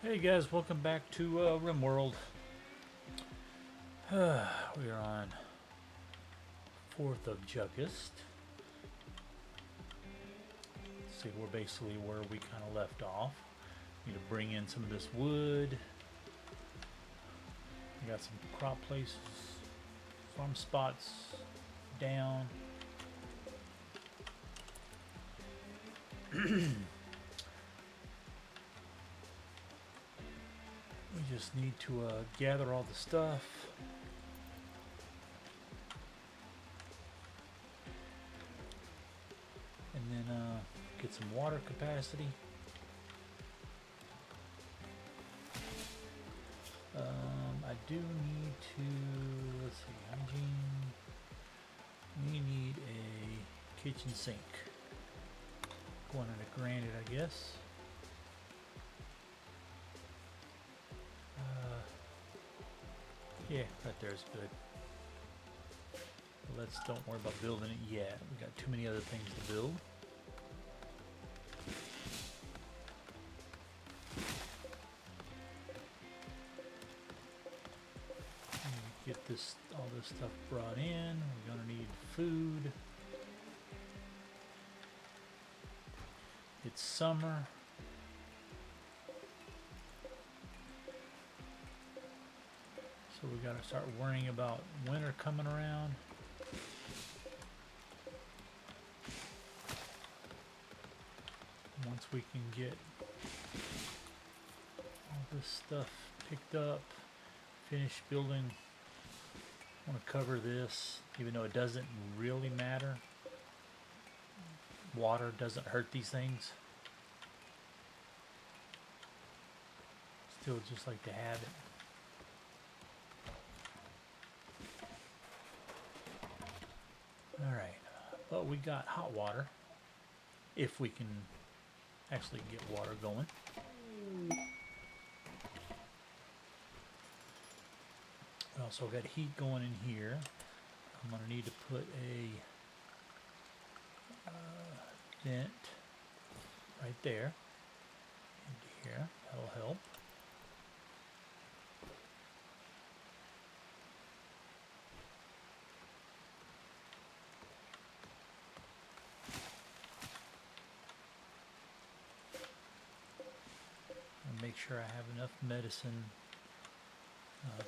Hey guys, welcome back to RimWorld. We are on 4th of August. See, we're basically where we kind of left off. Need to bring in some of this wood. We got some crop places, farm spots down. We just need to gather all the stuff. And then get some water capacity. I do need to, let's see, hygiene. We need a kitchen sink. Going into granite, I guess. Yeah, right there is good. But let's don't worry about building it yet. We got too many other things to build. Get all this stuff brought in. We're gonna need food. It's summer. So we gotta start worrying about winter coming around. Once we can get all this stuff picked up, finish building. I want to cover this, even though it doesn't really matter. Water doesn't hurt these things. Still just like to have it. Alright, but we got hot water, if we can actually get water going. We also got heat going in here. I'm going to need to put a vent right there into here. That'll help. And make sure I have enough medicine.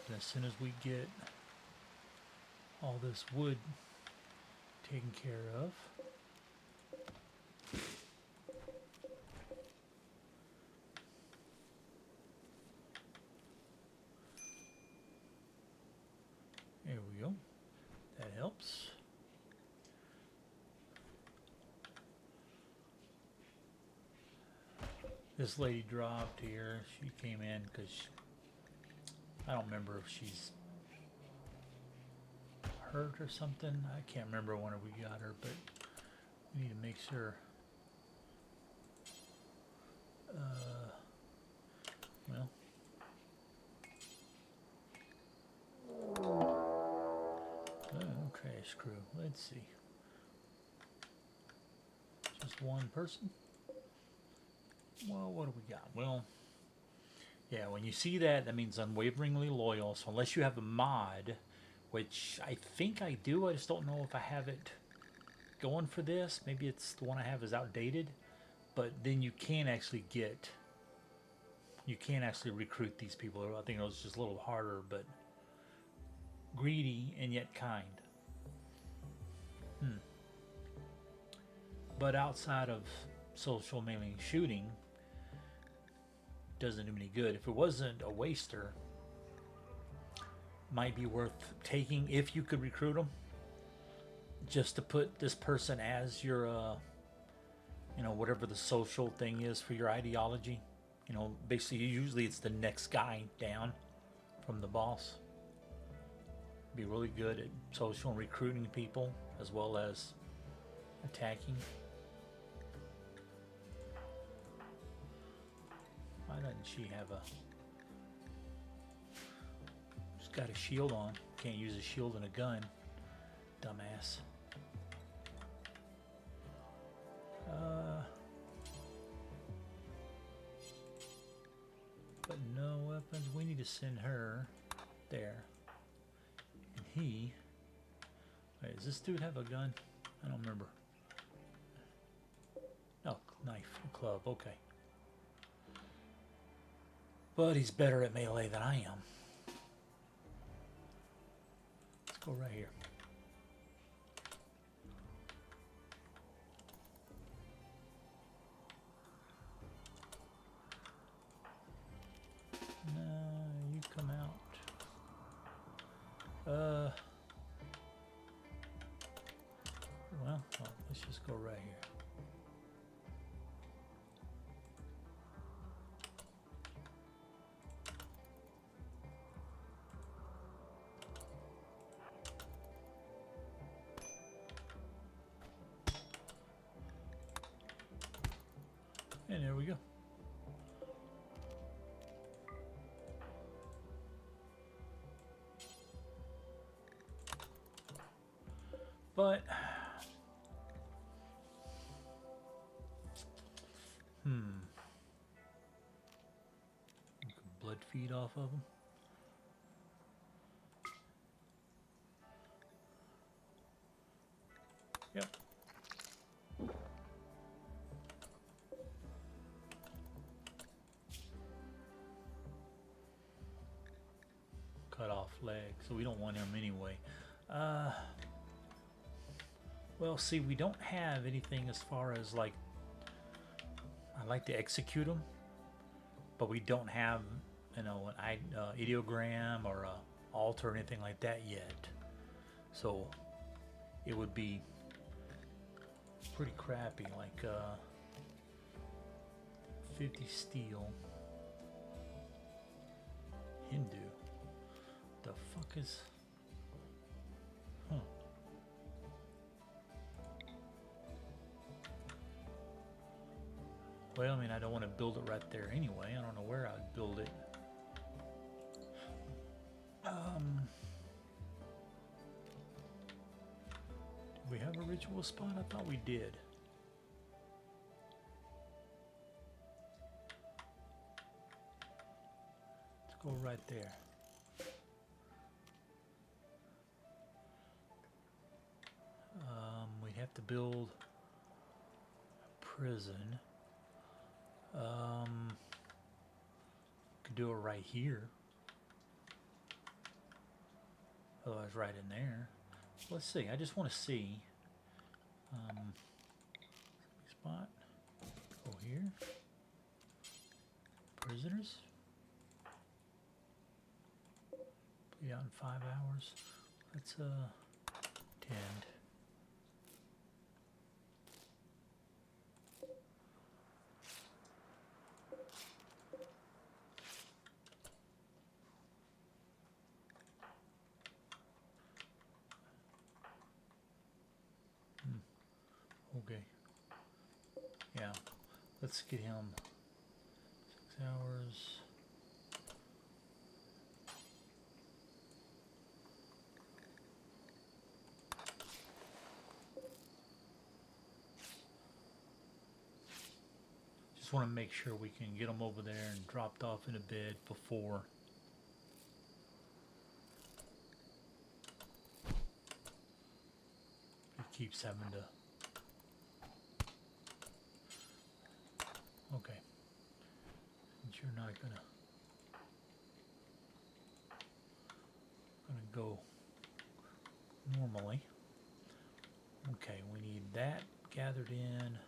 And as soon as we get all this wood taken care of, there we go. That helps. This lady dropped here. She came in because I don't remember if she's hurt or something. I can't remember when we got her, but we need to make sure. Well, okay, screw. Let's see. Just one person. Well, what do we got? Well, yeah, when you see that, that means unwaveringly loyal. So unless you have a mod, which I think I do, I just don't know if I have it going for this. Maybe it's the one I have is outdated. But then you can actually recruit these people. I think it was just a little harder, but greedy and yet kind. But outside of social mailing shooting, doesn't do any good. If it wasn't a waster, might be worth taking if you could recruit them. Just to put this person as your, whatever the social thing is for your ideology. Basically, usually it's the next guy down from the boss. Be really good at social and recruiting people as well as attacking. Why doesn't she have a... She's got a shield on. Can't use a shield and a gun. Dumbass. to send her there. And he... Wait, does this dude have a gun? I don't remember. No, knife, club, okay. But he's better at melee than I am. Let's go right here. No, you come out. Well, let's just go right here. And there we go. But you can blood feed off of them. Yep. Cut off leg, so we don't want him anyway. Well, see, we don't have anything as far as like, I like to execute them, but we don't have, you know, an ideogram or a altar or anything like that yet. So it would be pretty crappy, like 50 steel. Hindu. The fuck is... Huh. Well, I mean, I don't want to build it right there anyway. I don't know where I'd build it. Did we have a ritual spot? I thought we did. Let's go right there. We'd have to build a prison. Could do it right here. Otherwise, right in there. Let's see. I just want to see. Spot. Go here. Prisoners. Be out in 5 hours. Let's tend. Okay. Yeah. Let's get him 6 hours. Just want to make sure we can get him over there and dropped off in a bed before. He keeps having to. Okay. And you're not gonna go normally. Okay, we need that gathered in.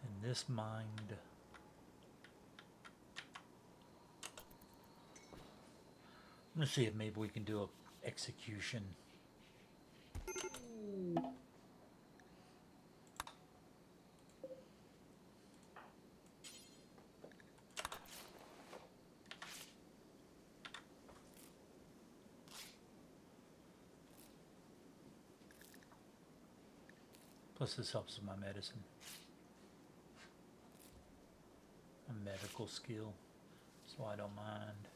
And this mind. I'm gonna see if maybe we can do a execution. Plus this helps with my medicine. A medical skill, so I don't mind.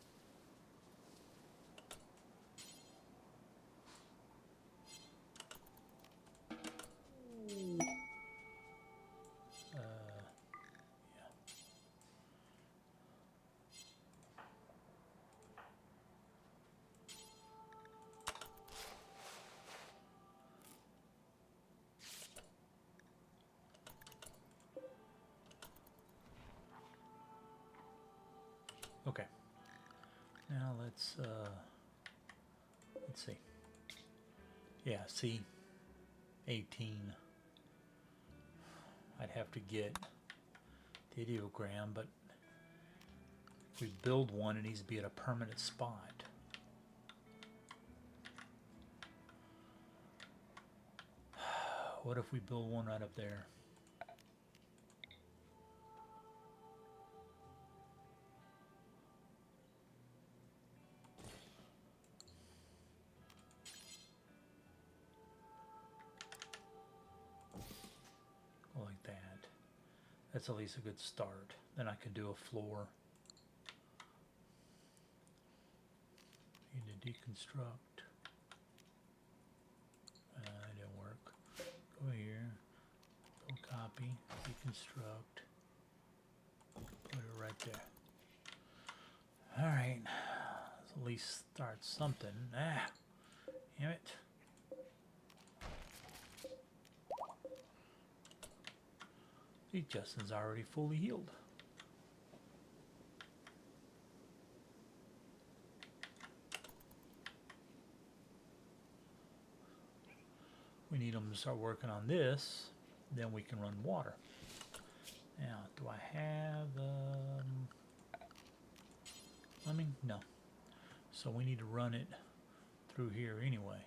let's see. Yeah, see, 18. I'd have to get the ideogram, but if we build one, it needs to be at a permanent spot. What if we build one right up there? Like that. That's at least a good start. Then I could do a floor. Need to deconstruct. That didn't work. Go here. Go copy. Deconstruct. Put it right there. Alright. Let's at least start something. Ah! Damn it. See, Justin's already fully healed. We need them to start working on this, then we can run water. Now, do I have plumbing? No. So we need to run it through here anyway.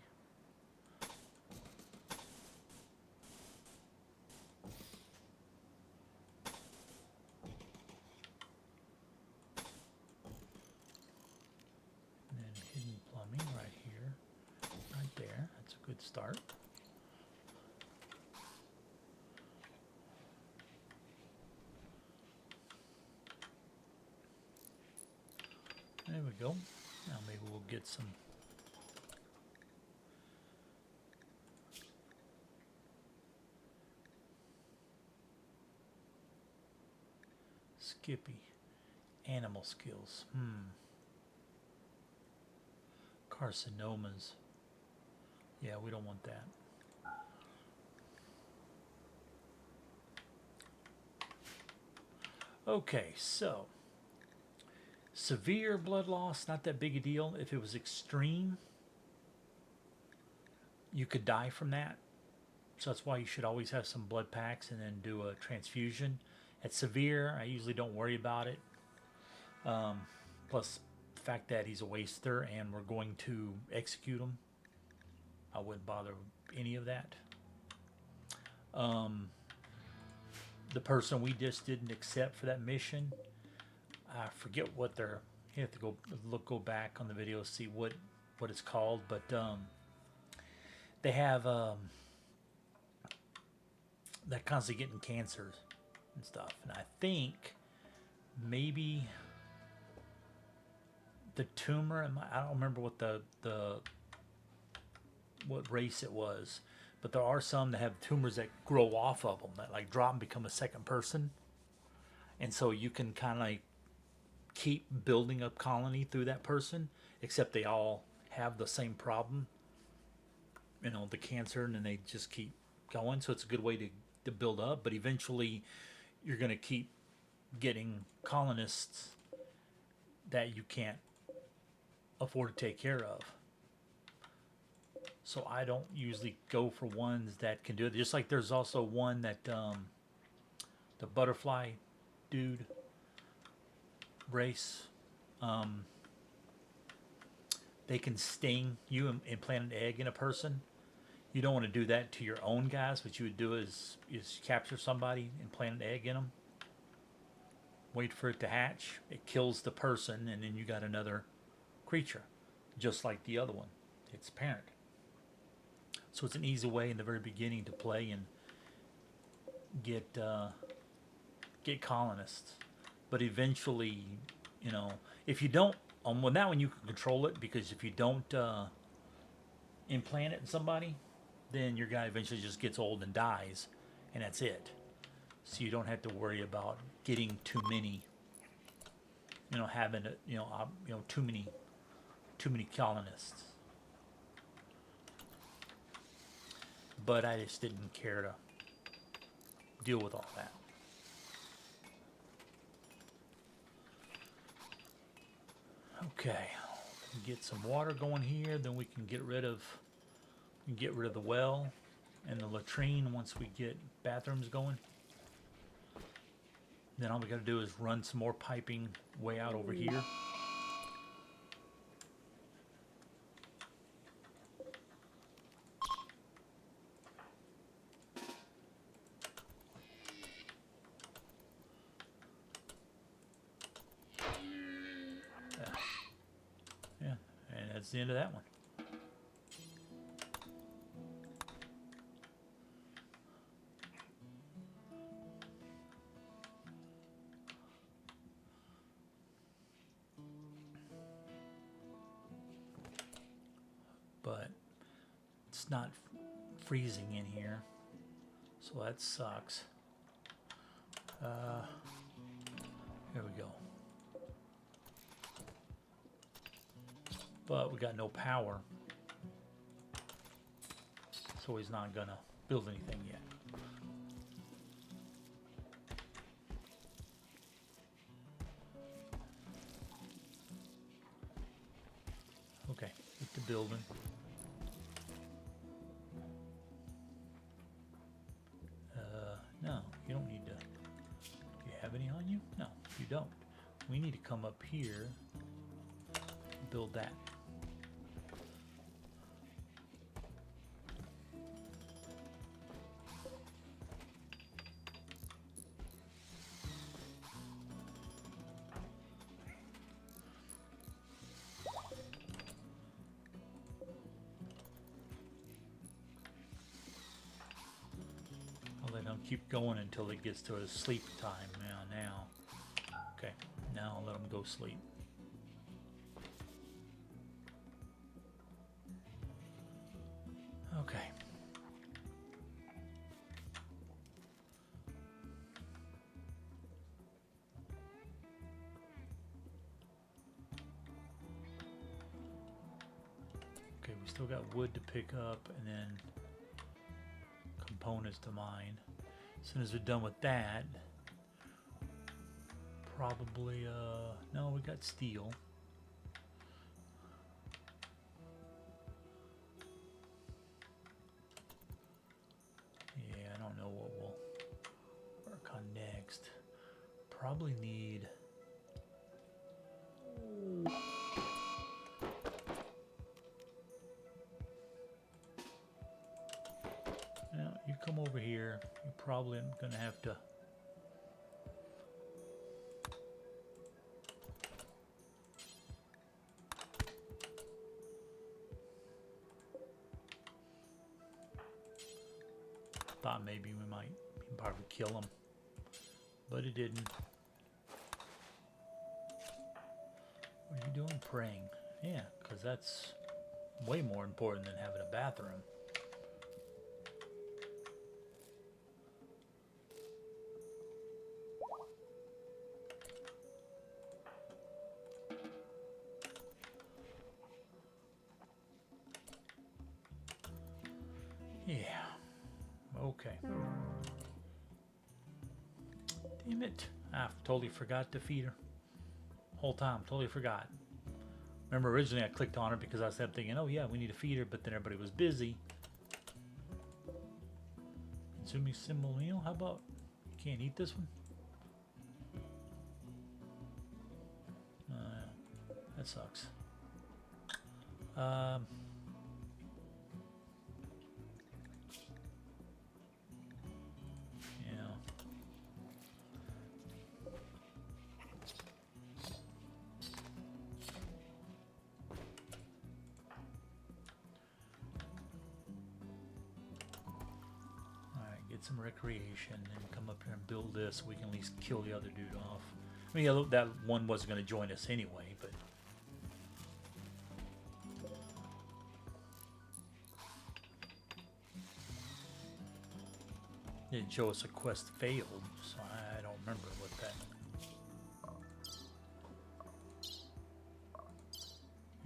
And then hidden plumbing right here, right there. That's a good start. There we go. Now maybe we'll get some Skippy. Animal skills. Carcinomas. Yeah, we don't want that. Okay, so severe blood loss, not that big a deal. If it was extreme, you could die from that. So that's why you should always have some blood packs and then do a transfusion. At severe, I usually don't worry about it. Plus, the fact that he's a waster and we're going to execute him, I wouldn't bother with any of that. The person we just didn't accept for that mission, I forget what they're. You have to go back on the video to see what it's called, but they have they're constantly getting cancers and stuff, and I think maybe the tumor. I don't remember what what race it was, but there are some that have tumors that grow off of them that like drop and become a second person, and so you can kind of like keep building a colony through that person, except they all have the same problem, you know, the cancer, and then they just keep going. So it's a good way to build up, but eventually you're going to keep getting colonists that you can't afford to take care of. So I don't usually go for ones that can do it. Just like there's also one that the butterfly dude race, they can sting you and implant an egg in a person. You don't want to do that to your own guys. What you would do is capture somebody and plant an egg in them, wait for it to hatch, it kills the person, and then you got another creature just like the other one, its parent. So it's an easy way in the very beginning to play and get colonists. But eventually, you know, if you don't, well, that one you can control it, because if you don't implant it in somebody, then your guy eventually just gets old and dies, and that's it. So you don't have to worry about getting too many, you know, having too many colonists. But I just didn't care to deal with all that. Okay, get some water going here, then we can get rid of the well and the latrine once we get bathrooms going. Then all we got to do is run some more piping way out over here. Yeah, and that's the end of that one. But it's not freezing in here, so that sucks. Here we go. But we got no power, so he's not gonna build anything yet. Okay, get the building. No, you don't need to. Do you have any on you? No, you don't. We need to come up here and build that. Keep going until it gets to his sleep time. Now. Okay, now I'll let him go sleep. Okay. Okay, we still got wood to pick up and then components to mine. As soon as we're done with that, probably, no, we got steel. Yeah, I don't know what we'll work on next. Probably need... Now, you come over here. You're probably gonna have to... Thought maybe we might probably kill him, but it didn't. What are you doing? Praying. Yeah, because that's way more important than having a bathroom. Yeah. Okay. Damn it. I totally forgot to feed her. Whole time. Totally forgot. Remember originally I clicked on her because I was thinking, oh yeah, we need to feed her, but then everybody was busy. Consuming symbol meal? How about you can't eat this one? That sucks. Get some recreation and come up here and build this so we can at least kill the other dude off. I mean, that one wasn't going to join us anyway, but... Didn't show us a quest failed, so I don't remember what that...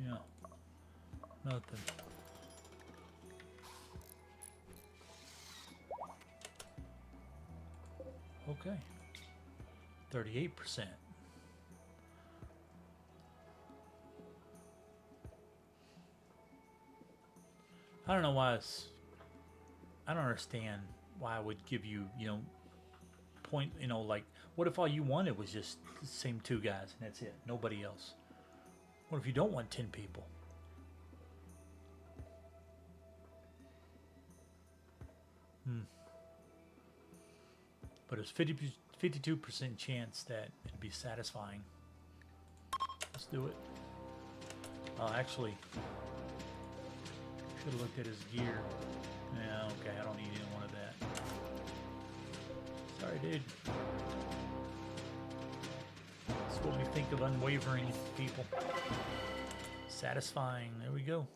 Yeah. Nothing. Okay. 38%. I don't know why it's. I don't understand why I would give you, point, like, what if all you wanted was just the same 2 guys and that's it, nobody else? What if you don't want 10 people? But it's 52% chance that it'd be satisfying. Let's do it. Actually, should have looked at his gear. Yeah, okay, I don't need any one of that. Sorry, dude. That's what we think of unwavering people. Satisfying. There we go.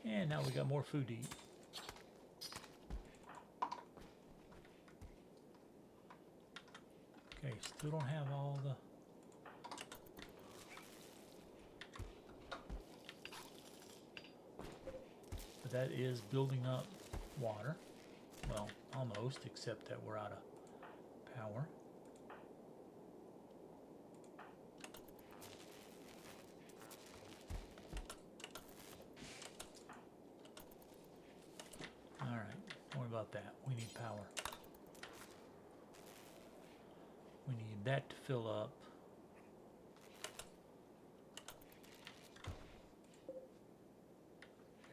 And now we got more food to eat. Okay, still don't have all the... But that is building up water. Well, almost, except that we're out of power. Alright, don't worry about that. We need power. We need that to fill up. There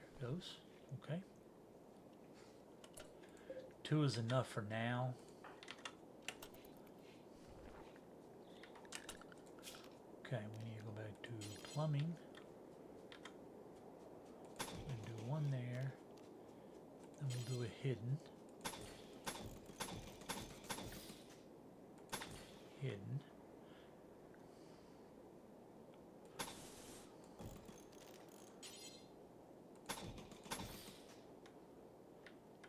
it goes. Okay. 2 is enough for now. Okay, we need to go back to plumbing. And do 1 there. Then we'll do a hidden. Hidden.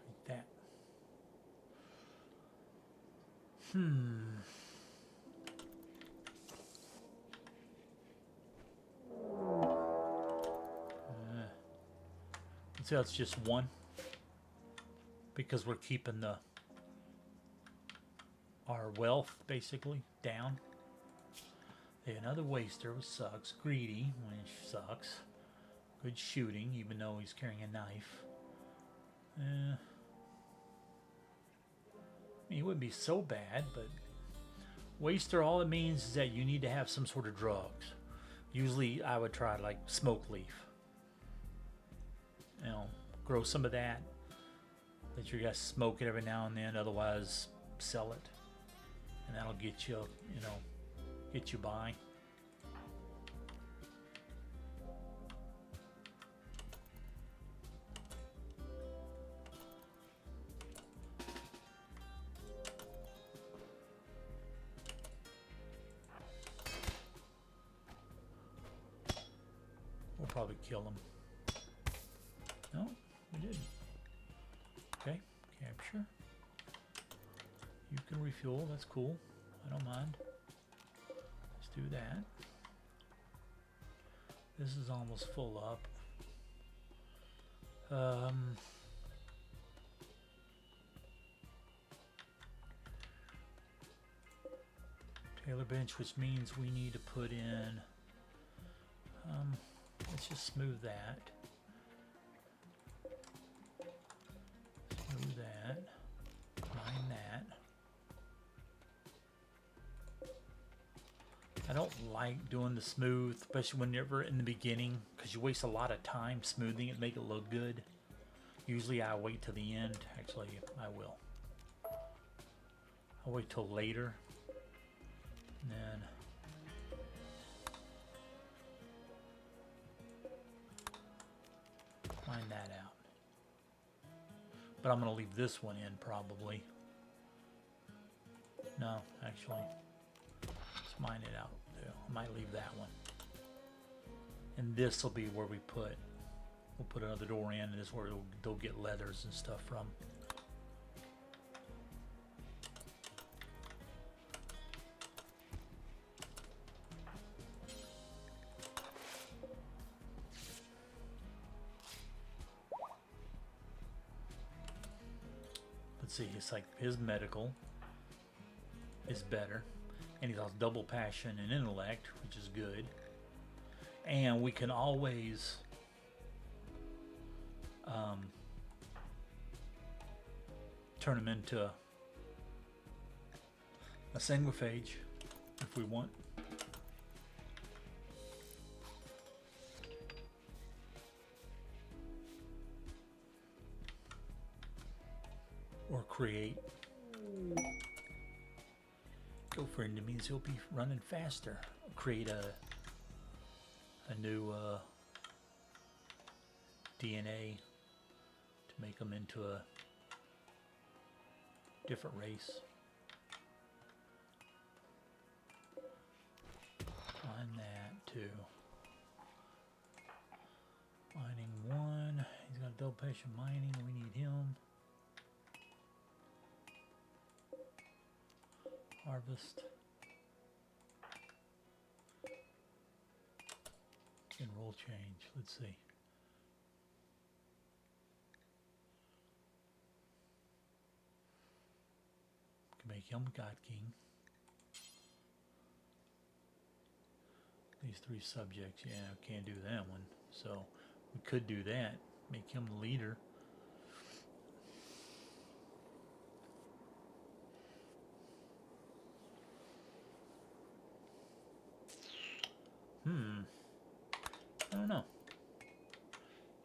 Like that. See how it's just 1? Because we're keeping our wealth basically down. Hey, another waster, which sucks. Greedy, which sucks. Good shooting, even though he's carrying a knife. I mean, it wouldn't be so bad, but waster, all it means is that you need to have some sort of drugs. Usually I would try like smoke leaf. Grow some of that. Let your guys smoke it every now and then, otherwise sell it. And that'll get you, get you by. We'll probably kill him. No, we didn't. Okay, capture. You can refuel, that's cool. I don't mind. Let's do that. This is almost full up. Tailor bench, which means we need to put in, let's just smooth that. Smooth that. Mine that. I don't like doing the smooth, especially whenever in the beginning, because you waste a lot of time smoothing it, make it look good. Usually I wait till the end. Actually, I will. I'll wait till later. And then find that out. But I'm going to leave this one in probably. No, actually. Let's mine it out too. I might leave that one. And this will be where we'll put another door in, and this is where they'll get leathers and stuff from. Let's see, it's like his medical is better, and he's also double passion and intellect, which is good. And we can always turn them into a single phage if we want. Or create. Go for it means he'll be running faster. Create a new DNA to make them into a different race. Find that too. Mining 1. He's got double patient mining. We need him. Harvest. Enroll change. Let's see. Can make him God King. These 3 subjects, yeah, can't do that one. So we could do that. Make him the leader. I don't know.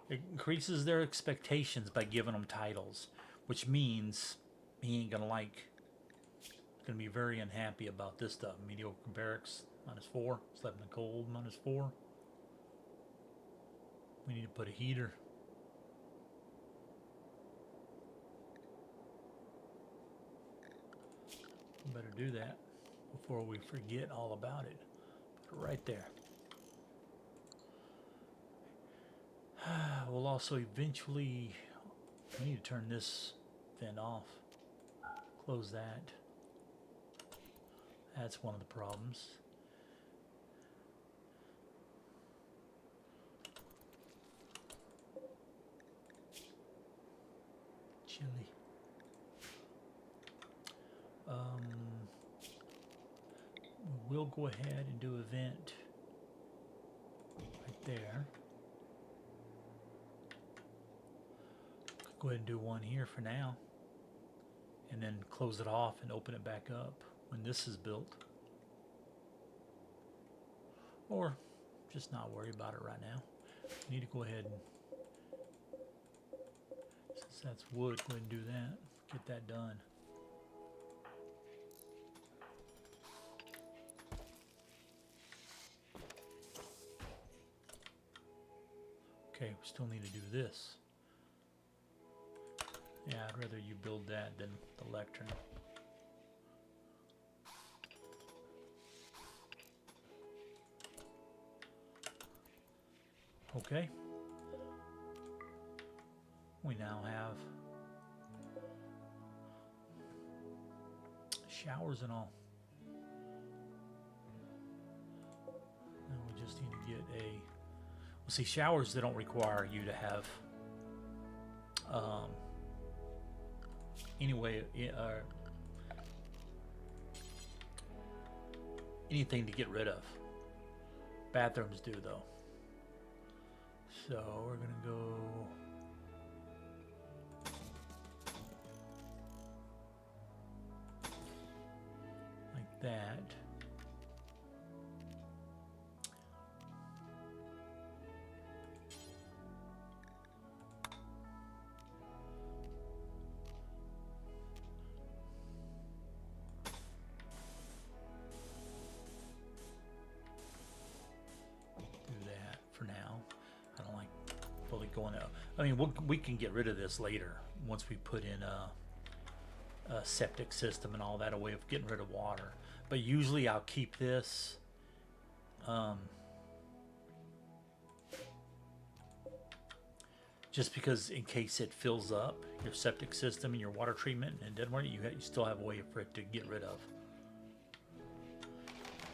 It increases their expectations by giving them titles, which means he ain't gonna gonna be very unhappy about this stuff. Mediocre barracks, -4. Slept in the cold, -4. We need to put a heater. We better do that before we forget all about it. Put it right there. We'll also eventually, we need to turn this vent off. Close that. That's one of the problems. Chili. We'll go ahead and do a vent right there. Go ahead and do one here for now, and then close it off and open it back up when this is built, or just not worry about it right now. We need to go ahead and, since that's wood, go ahead and do that, get that done. Okay, we still need to do this. Yeah, I'd rather you build that than the lectern. Okay. We now have showers and all. Now we just need to get a... Well, see, showers, they don't require you to have anyway, anything to get rid of. Bathrooms do, though. So we're gonna go like that. For now, I don't like fully going out. I mean, we can get rid of this later once we put in a septic system and all that, a way of getting rid of water. But usually I'll keep this just because in case it fills up your septic system and your water treatment and it doesn't work, you still have a way for it to get rid of.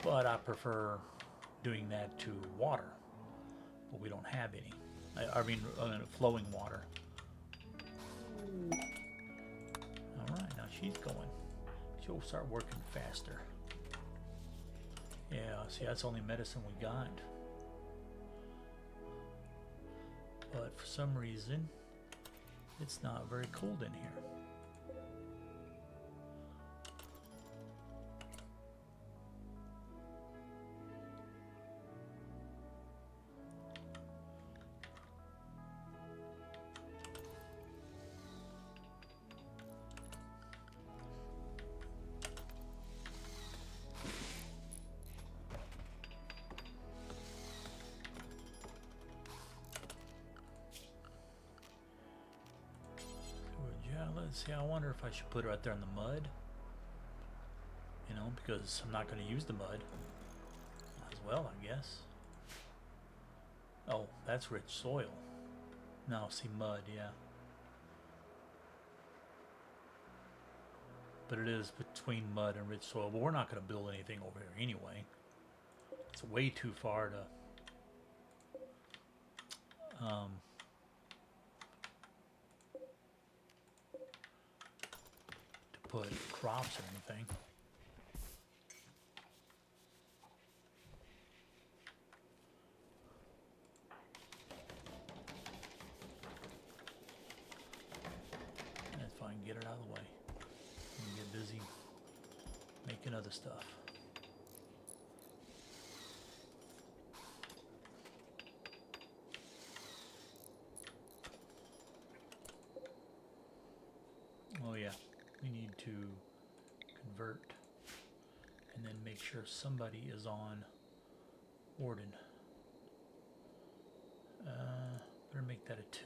But I prefer doing that to water. But we don't have any. I mean, flowing water. All right, now she's going. She'll start working faster. Yeah, see, that's the only medicine we got. But for some reason, it's not very cold in here. Yeah, let's see. I wonder if I should put it right there in the mud. You know, because I'm not going to use the mud. As well, I guess. Oh, that's rich soil. No, see, mud, yeah. But it is between mud and rich soil. But we're not going to build anything over here anyway. It's way too far to put crops or anything. That's fine. Get it out of the way. And get busy making other stuff. Oh yeah, we need to convert and then make sure somebody is on Warden. Better make that a 2.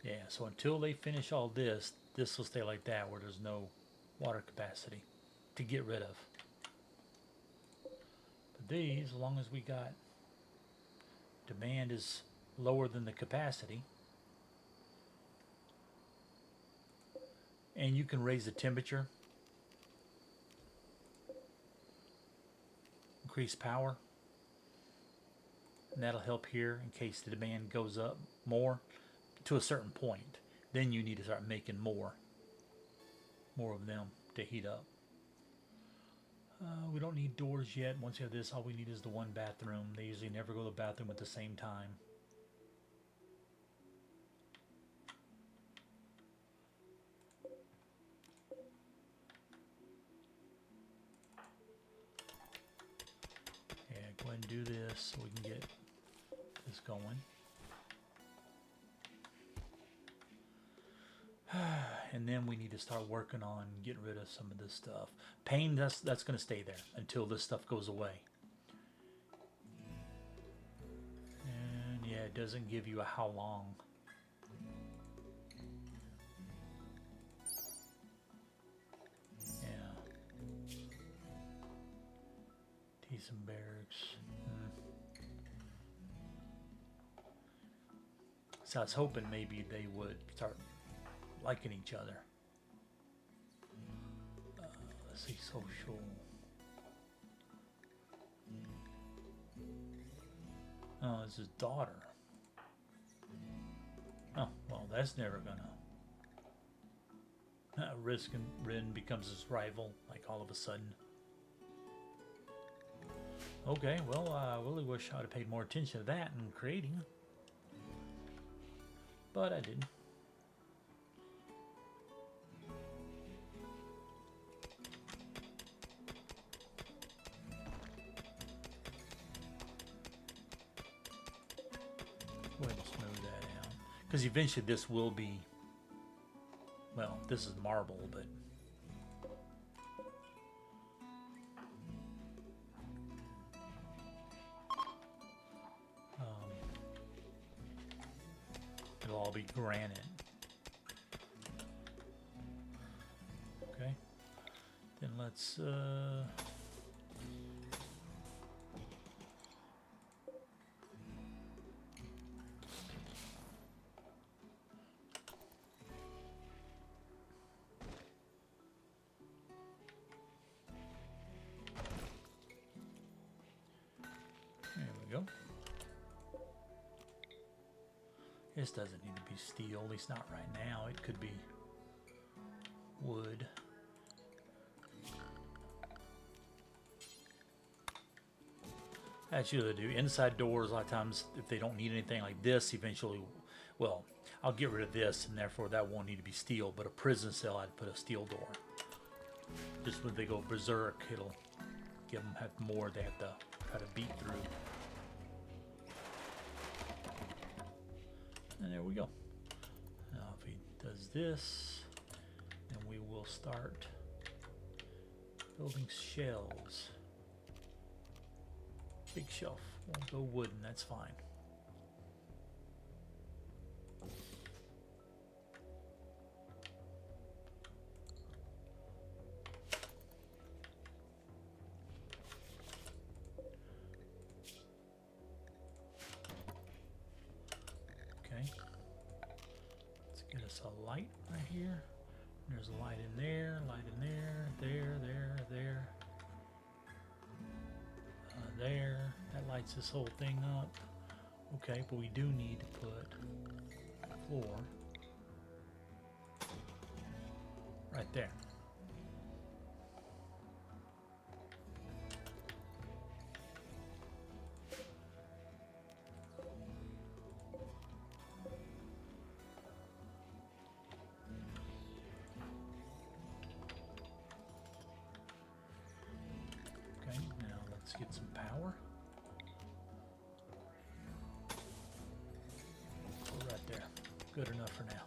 Yeah, so until they finish all this, this will stay like that where there's no water capacity to get rid of. But these, as long as we got demand is lower than the capacity, and you can raise the temperature, increase power, and that'll help here in case the demand goes up more to a certain point. Then you need to start making more of them to heat up. We don't need doors yet. Once you have this, all we need is the one bathroom. They usually never go to the bathroom at the same time. Yeah, go ahead and do this so we can get this going. And then we need to start working on getting rid of some of this stuff. Pain, that's going to stay there until this stuff goes away. And yeah, it doesn't give you a how long. Yeah. Decent barracks. So I was hoping maybe they would start liking each other. Let's see, social. Oh, it's his daughter. Oh, well, that's never gonna. Risk and Rin becomes his rival, like all of a sudden. Okay, well, I really wish I'd have paid more attention to that in creating. But I didn't. Go ahead and smooth that out. Because eventually this will be, well, this is marble, but it'll all be granite. Okay. Then let's there we go. This doesn't need to be steel, at least not right now. It could be wood. That's usually do. Inside doors, a lot of times, if they don't need anything like this, eventually, well, I'll get rid of this, and therefore that won't need to be steel. But a prison cell, I'd put a steel door. Just when they go berserk, it'll give them have more they have to try to beat through. And there we go. Now if he does this, then we will start building shelves. Big shelf. Won't go wooden, that's fine. Okay. Let's get us a light right here. There's a light in there, there. There. That lights this whole thing up. Okay, but we do need to put a floor right there. Okay, now let's get some power. Right there. Good enough for now.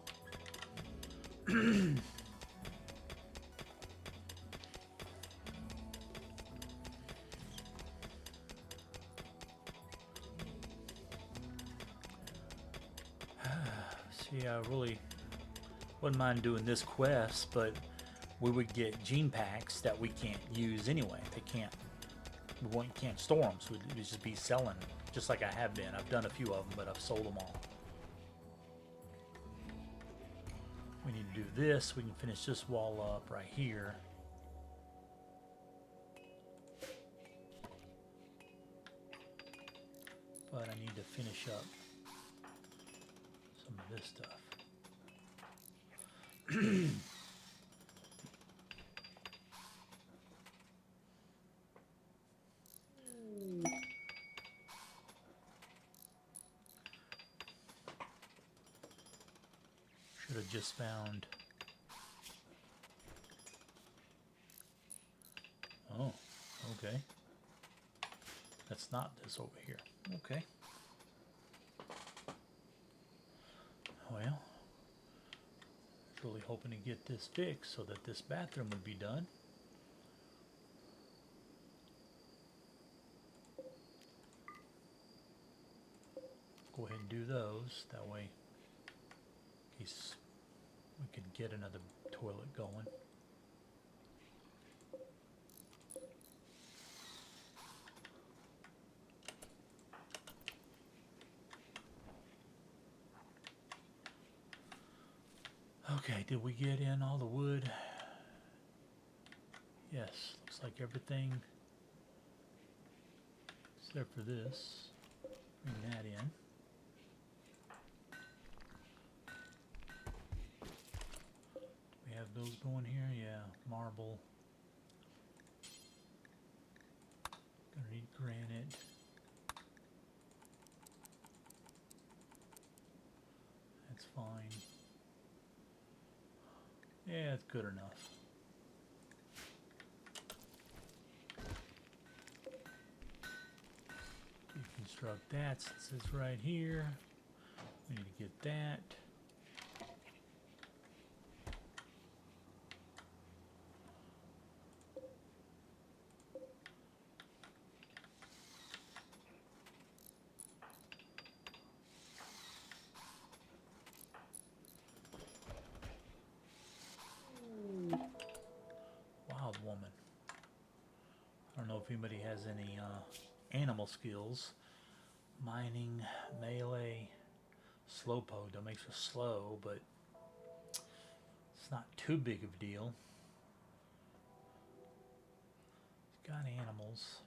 See, I really wouldn't mind doing this quest, but we would get gene packs that we can't use anyway. We can't store them, so we'd just be selling, just like I have been. I've done a few of them, but I've sold them all. We need to do this. We can finish this wall up right here. But I need to finish up some of this stuff. Should have just found. Oh, okay. That's not this over here. Okay. Well, really hoping to get this fixed so that this bathroom would be done. Go ahead and do those. That way, in case we could get another toilet going. Okay, did we get in all the wood? Yes, looks like everything except for this. Bring that in. Do we have those going here? Yeah, marble. Gonna need granite. That's fine. Yeah, it's good enough. Deconstruct that since it's right here. We need to get that. Wild woman. I don't know if anybody has any animal skills. Mining, melee, slowpoke. That makes us slow, but it's not too big of a deal. It's got animals.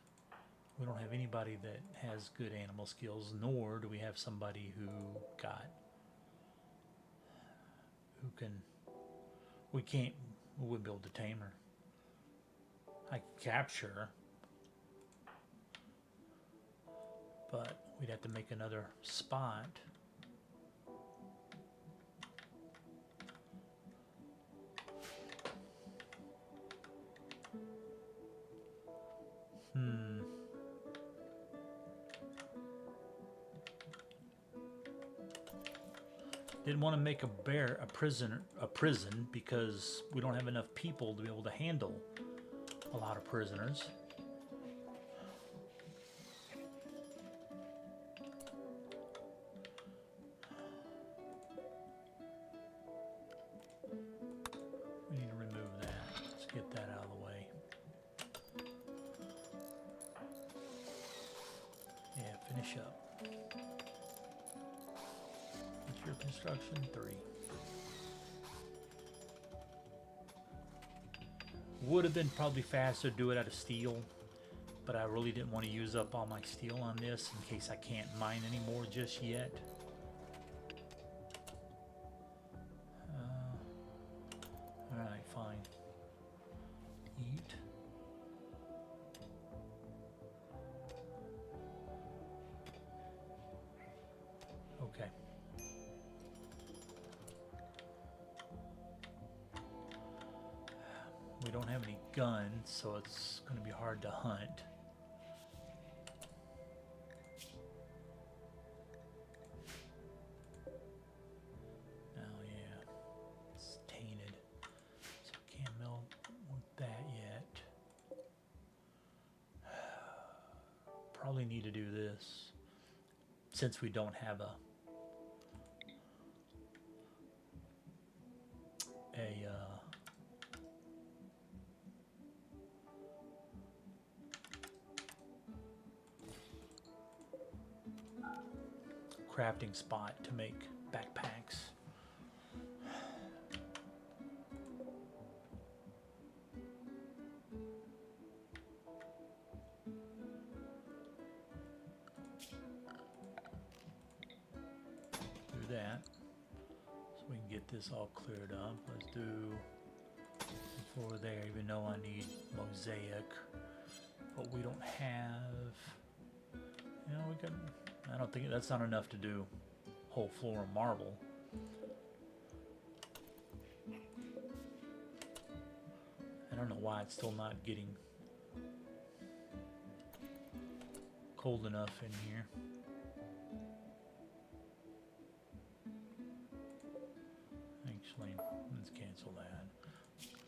We don't have anybody that has good animal skills, nor do we have somebody who got we can't, we wouldn't be able to tame her. I could capture her, but we'd have to make another spot. Didn't want to make a prison because we don't have enough people to be able to handle a lot of prisoners. We need to remove that. Let's get that out of the way. Yeah, finish up. What's your construction? 3. Would have been probably faster to do it out of steel, but I really didn't want to use up all my steel on this in case I can't mine anymore just yet. Alright, fine. Eat. Okay. We don't have any guns, so it's going to be hard to hunt. Oh yeah, it's tainted, so I can't melt with that yet. Probably need to do this since we don't have a crafting spot to make backpacks. Do that so we can get this all cleared up. Let's do before there, even though I need mosaic, but we don't have, you know, we can, I don't think that's not enough to do whole floor of marble. I don't know why it's still not getting cold enough in here. Actually, let's cancel that.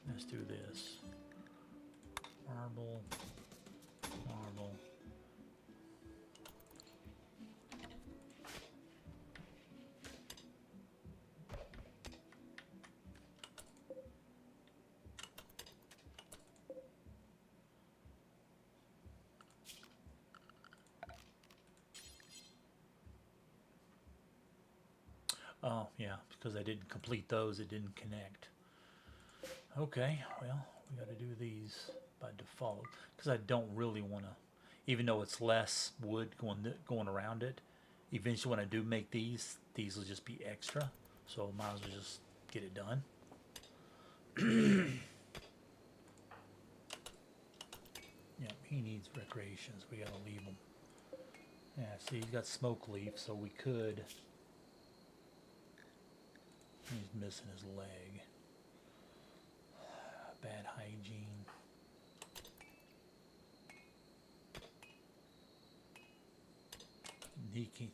Let's do this. Marble, marble. Oh, yeah, because I didn't complete those, it didn't connect. Okay, well, we got to do these by default because I don't really want to, even though it's less wood going around it, eventually when I do make these will just be extra, so might as well just get it done. Yeah, he needs recreations. We got to leave him. Yeah, see, he's got smoke leaf, so we could. He's missing his leg. Bad hygiene.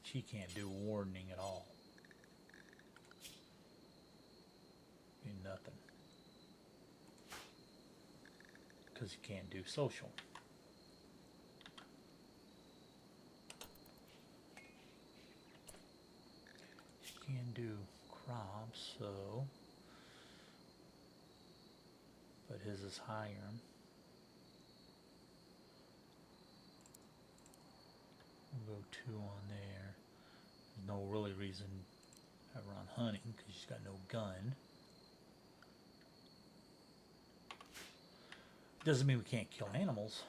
She can't do wardening at all. Nothing. Because he can't do social. She can do crops, so. But his is higher. We'll go 2 on there. There's no really reason to have her on hunting because she's got no gun. Doesn't mean we can't kill animals.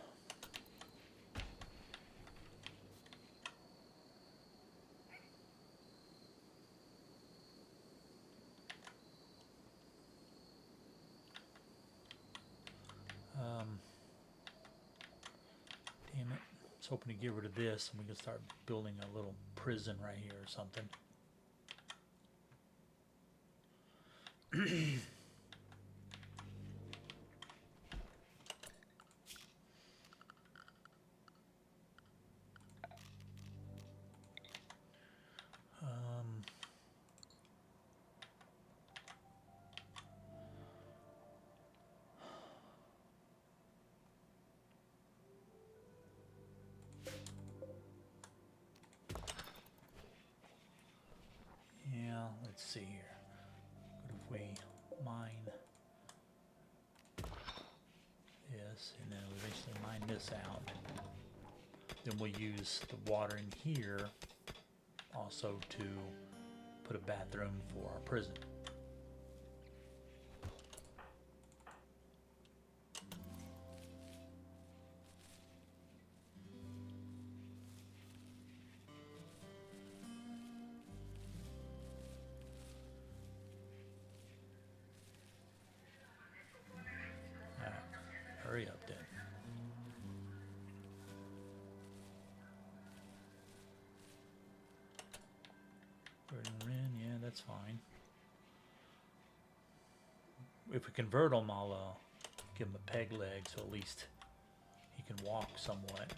Damn it. I was hoping to get rid of this and we can start building a little prison right here or something. Yeah, let's see here. What if we mine this and then we eventually mine this out? Then we'll use the water in here also to put a bathroom for our prison. Alright, hurry up then. Yeah, that's fine. If we convert him, I'll give him a peg leg so at least he can walk somewhat.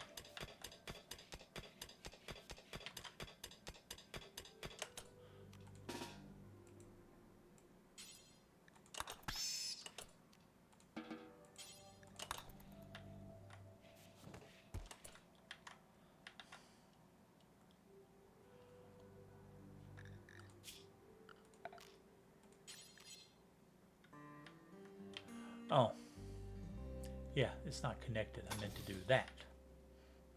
Oh, yeah, it's not connected. I meant to do that.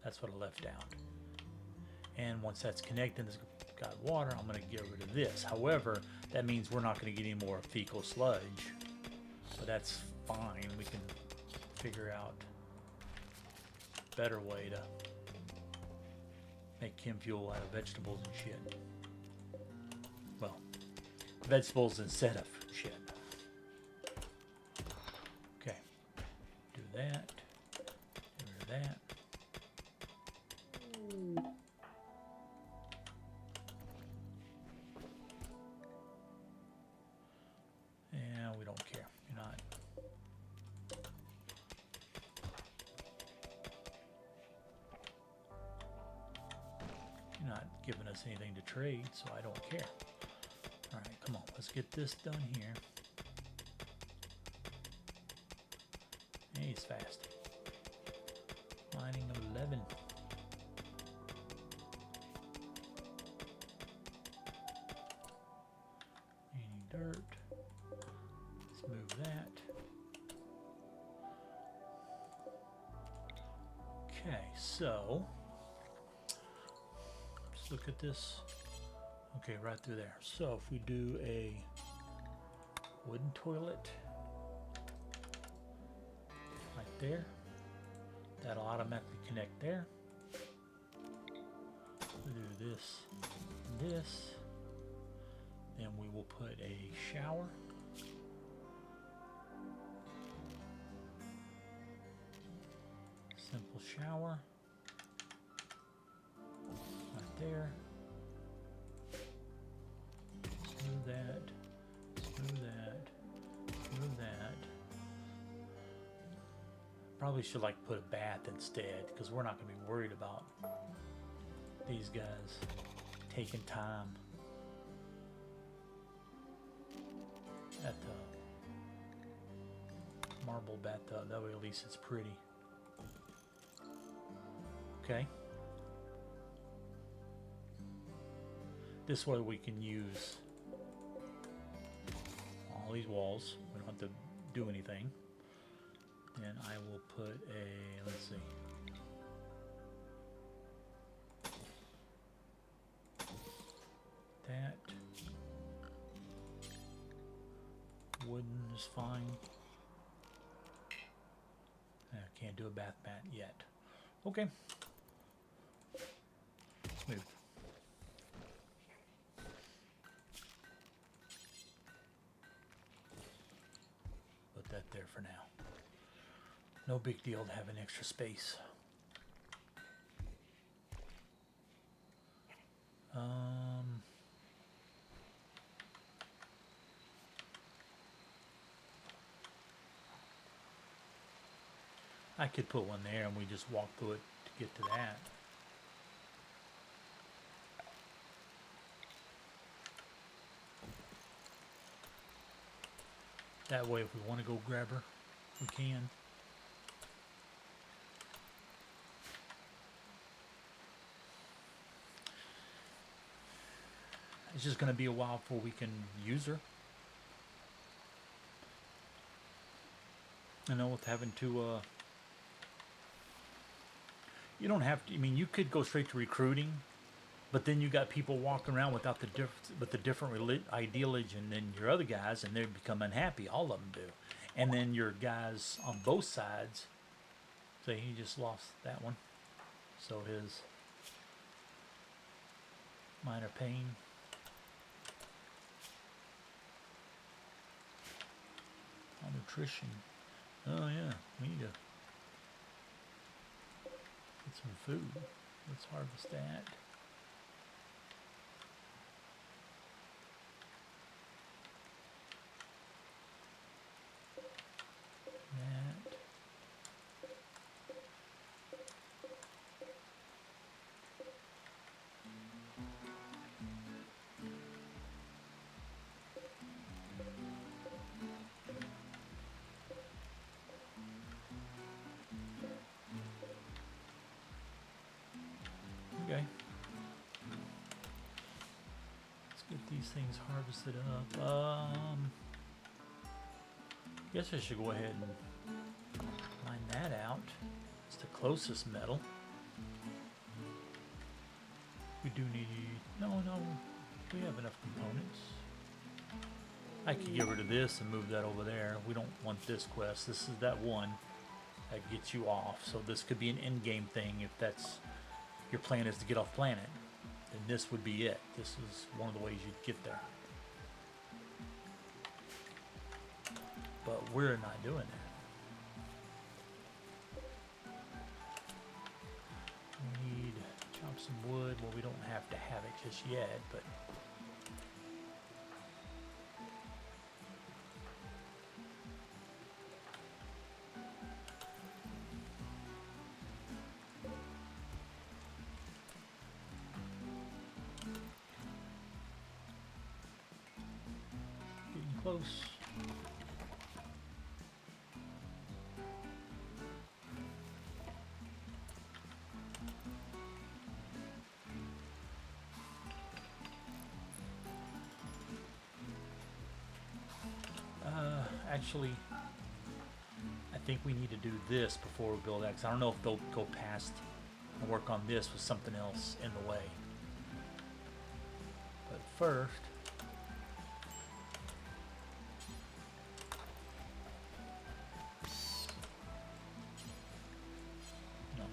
That's what I left out. And once that's connected, it's got water, I'm going to get rid of this. However, that means we're not going to get any more fecal sludge. So that's fine. We can figure out a better way to make chem fuel out of vegetables and shit. Well, vegetables instead of shit. Okay, do that, get rid of that. Yeah, we don't care. You're not giving us anything to trade, so I don't care. All right, come on, let's get this done here. Hey, he's fast. Mining 11. Any dirt? Let's move that. Okay, so let's look at this. Okay, right through there. So if we do a wooden toilet right there, that'll automatically connect there. We'll do this, then we will put a shower. Simple shower right there. Smooth that, smooth that, smooth that. Probably should like put a bath instead because we're not going to be worried about these guys taking time at the marble bathtub. That way at least it's pretty. Okay. This way we can use all these walls. We don't have to do anything. Then I will put a, let's see. That. Wooden is fine. I can't do a bath mat yet. Okay. Smooth. Put that there for now. No big deal to have an extra space. I could put one there and we just walk through it to get to that. That way, if we want to go grab her, we can. It's just going to be a while before we can use her. I know with having to, you don't have to. I mean, you could go straight to recruiting, but then you got people walking around without the different ideology, and then your other guys, and they become unhappy. All of them do, and then your guys on both sides. So he just lost that one. So his minor pain. Nutrition. Oh yeah, we need to get some food. Let's harvest that. That. Okay. Let's get these things harvested up. Guess I should go ahead and mine that out. It's the closest metal. We do need... No, we have enough components. I could get rid of this and move that over there. We don't want this quest. This is that one that gets you off. So this could be an end-game thing if that's... Your plan is to get off planet. Then this would be it. This is one of the ways you'd get there. But we're not doing that. We need to chop some wood. Well, we don't have to have it just yet, but... Getting close. Actually, I think we need to do this before we build that, 'cause I don't know if they'll go past and work on this with something else in the way. But first, no.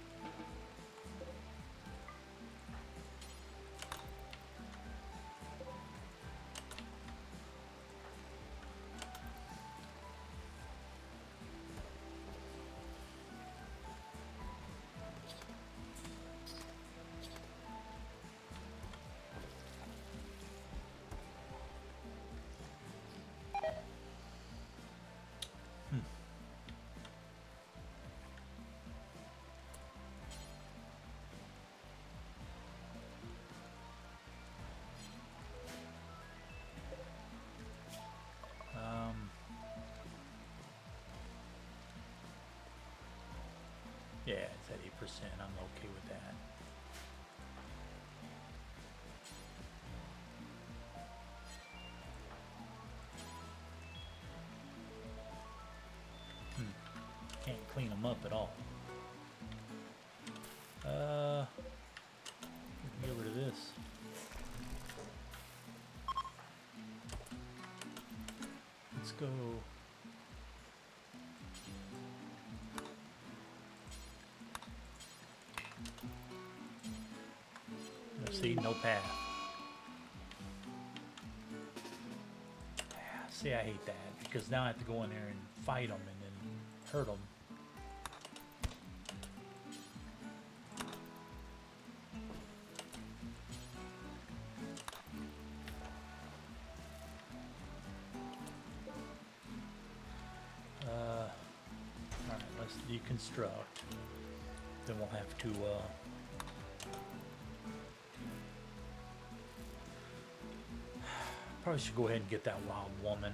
Yeah, it's at 8%. I'm okay with that. Can't clean them up at all. Get rid of this. Let's go. See, no path. See, I hate that because now I have to go in there and fight them and then hurt them. us deconstruct. Then we'll have to probably should go ahead and get that wild woman.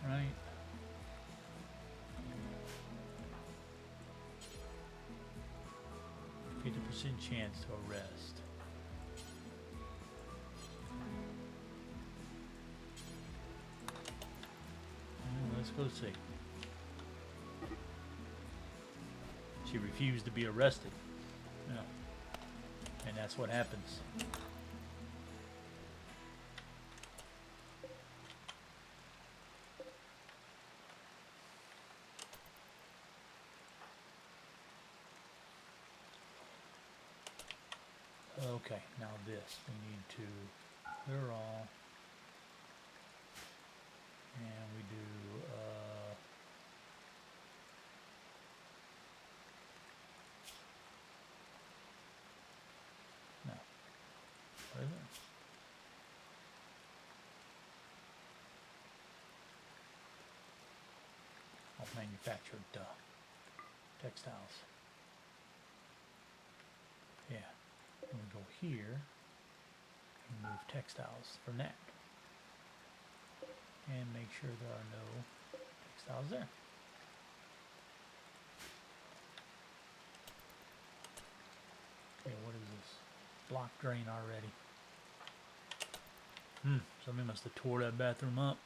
Right. %50 chance to arrest. Let's go see. She refused to be arrested. Yeah. And that's what happens. Okay, now this, we need to clear all, and we do, no, what is it? Oh, manufactured, textiles. Yeah. I'm going to go here and move textiles from that and make sure there are no textiles there. Okay, what is this? Block drain already. Somebody must have tore that bathroom up.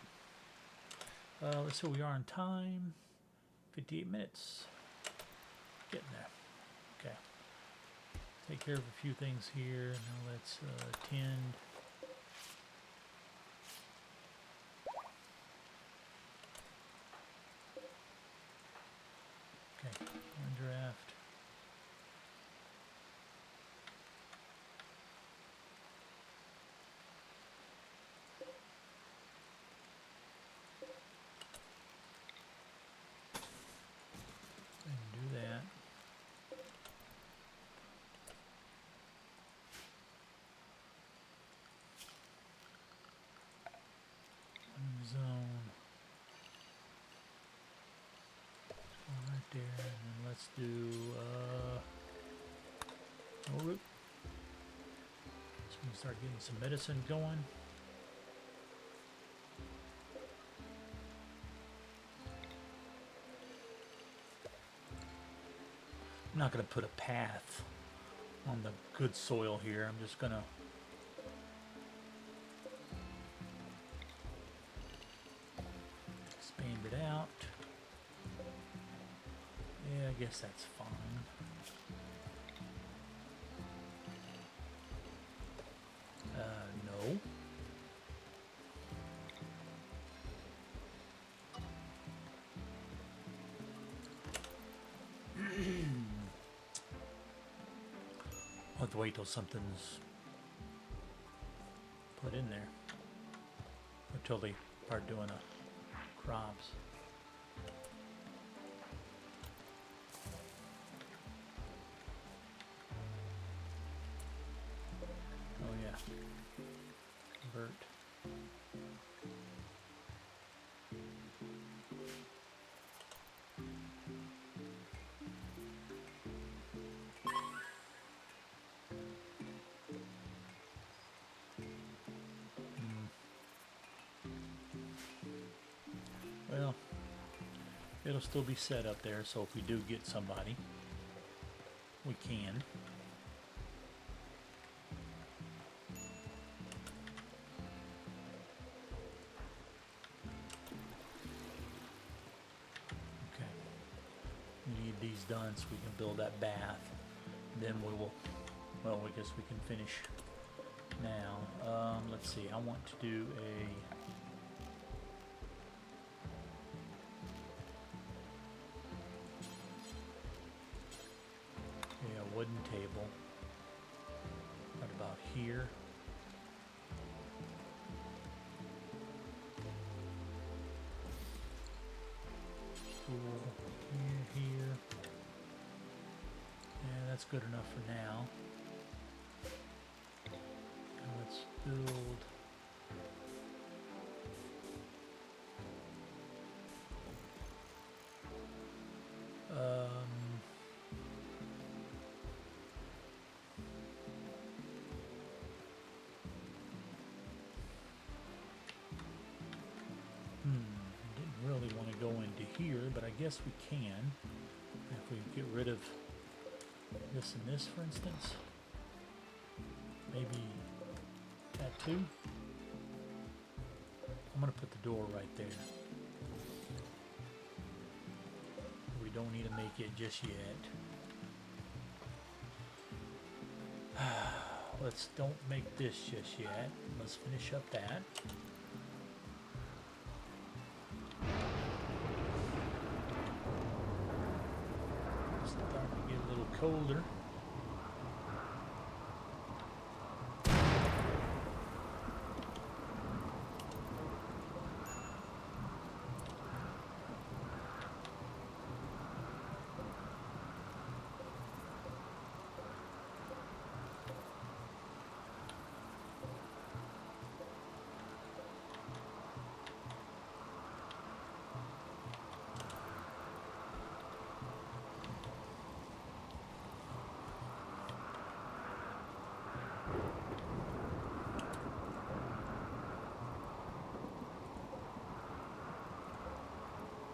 Let's see what we are on time. 58 minutes. Getting there. Okay. Take care of a few things here. Now let's attend. Okay, one draft. And do that. Zone. Right there, and then let's do no root. So we can start getting some medicine going. I'm not going to put a path on the good soil here. I'm just going to expand it out. Yeah, I guess that's fine. No. I'll have to wait till something's put in there. Or till they start doing crops. Oh yeah. Convert. Well, it'll still be set up there, so if we do get somebody, we can. Okay. We need these done so we can build that bath. Then we will, well, I guess we can finish now. Let's see, I want to do a wooden table. I about here. Pool here. Yeah, that's good enough for now. Now let's build. Didn't really want to go into here, but I guess we can. If we get rid of this and this, for instance. Maybe that too. I'm going to put the door right there. We don't need to make it just yet. Let's don't make this just yet. Let's finish up that. It's starting to get a little colder.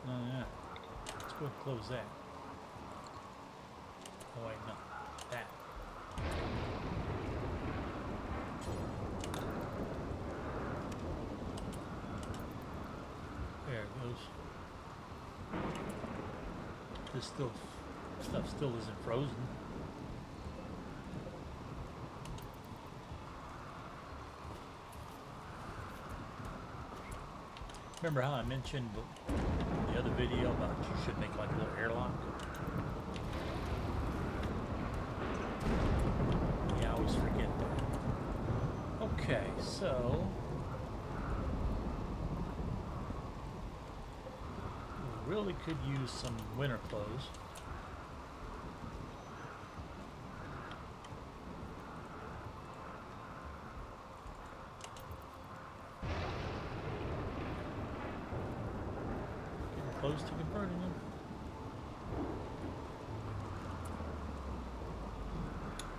Let's go ahead and close that. Oh wait, no. That. There it goes. This stuff still isn't frozen. Remember how I mentioned in the other video about you should make like a little airlock? Yeah, I always forget that. Okay, so we really could use some winter clothes. Close to converting them.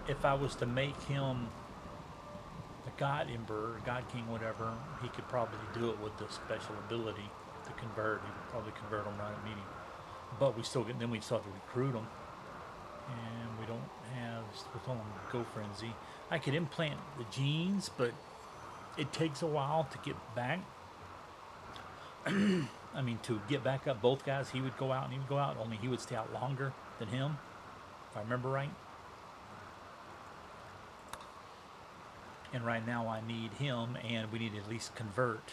If I was to make him a God Emperor, God King, whatever, he could probably do it with the special ability to convert. He would probably convert them right immediately. But we still get, then we still have to recruit them, and we don't have. We're calling them Go Frenzy. I could implant the genes, but it takes a while to get back. I mean, to get back up, both guys, he would go out and he would go out, only he would stay out longer than him, if I remember right. And right now I need him, and we need to at least convert.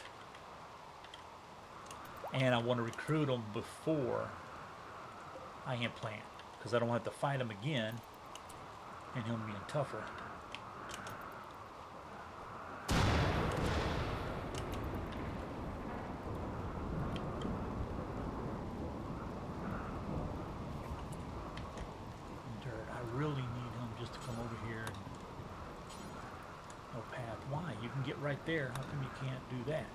And I want to recruit him before I implant, because I don't have to fight him again, and him being tougher. Right there, how come you can't do that?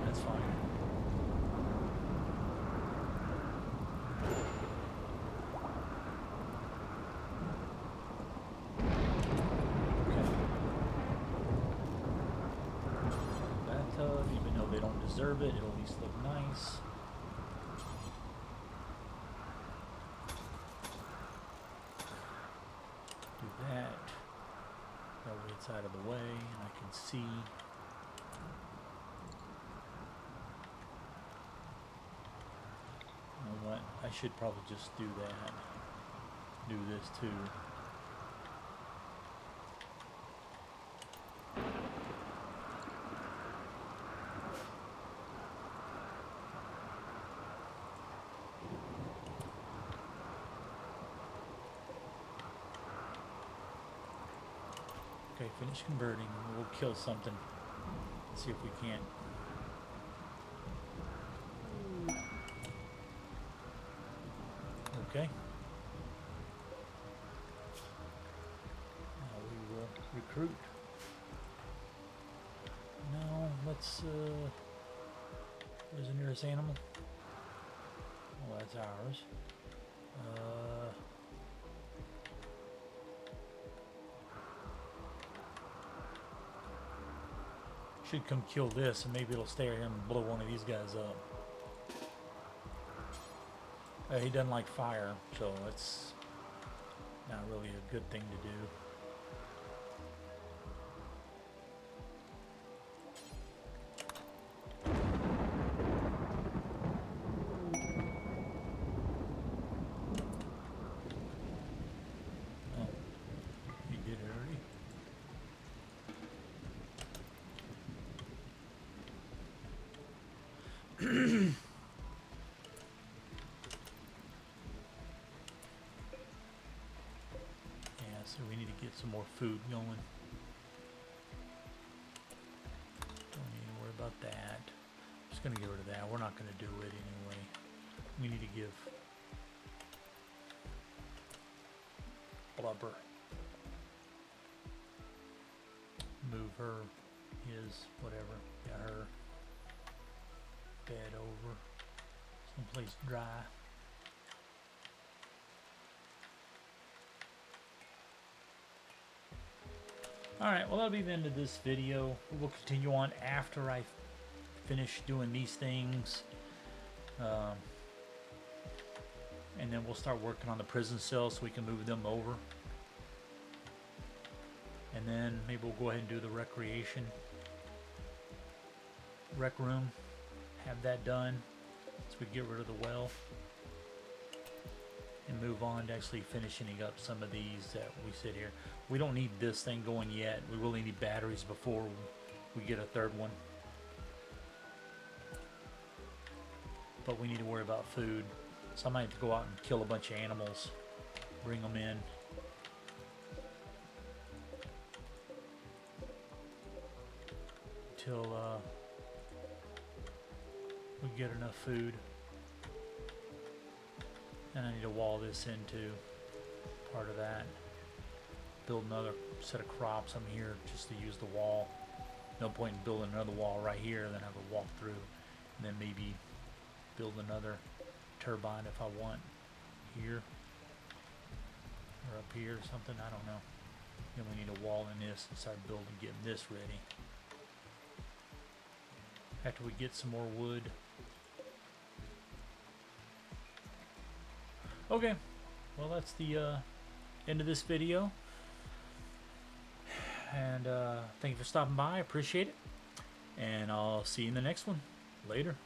That's fine. Even though they don't deserve it, it'll at least look nice. Do that. That way it's out of the way and I can see. You know what? I should probably just do that. Do this too. Okay, finish converting. We'll kill something. See if we can't. Okay. Now we will recruit. No, let's, where's the nearest animal? Oh, that's ours. Should come kill this, and maybe it'll stay here and blow one of these guys up. He doesn't like fire, so it's not really a good thing to do. Oh, he did it already. Yeah, so we need to get some more food going. Don't need to worry about that. Just gonna get rid of that. We're not gonna do it anyway. We need to give blubber. Move her, his, whatever. Yeah, her bed over someplace dry. Alright, well that'll be the end of this video. We'll continue on after I finish doing these things. And then we'll start working on the prison cells so we can move them over. And then maybe we'll go ahead and do the rec room. Have that done so we get rid of the well. And move on to actually finishing up some of these that we sit here. We don't need this thing going yet. We really need batteries before we get a third one. But we need to worry about food. So I might have to go out and kill a bunch of animals. Bring them in. Till we get enough food. And I need to wall this into part of that. Build another set of crops. I'm here just to use the wall. No point in building another wall right here, then have a walk through, and then maybe build another turbine if I want here or up here or something. I don't know. Then we need a wall in this and start building, getting this ready. After we get some more wood. Okay, well that's the end of this video, and thank you for stopping by. I appreciate it, and I'll see you in the next one. Later.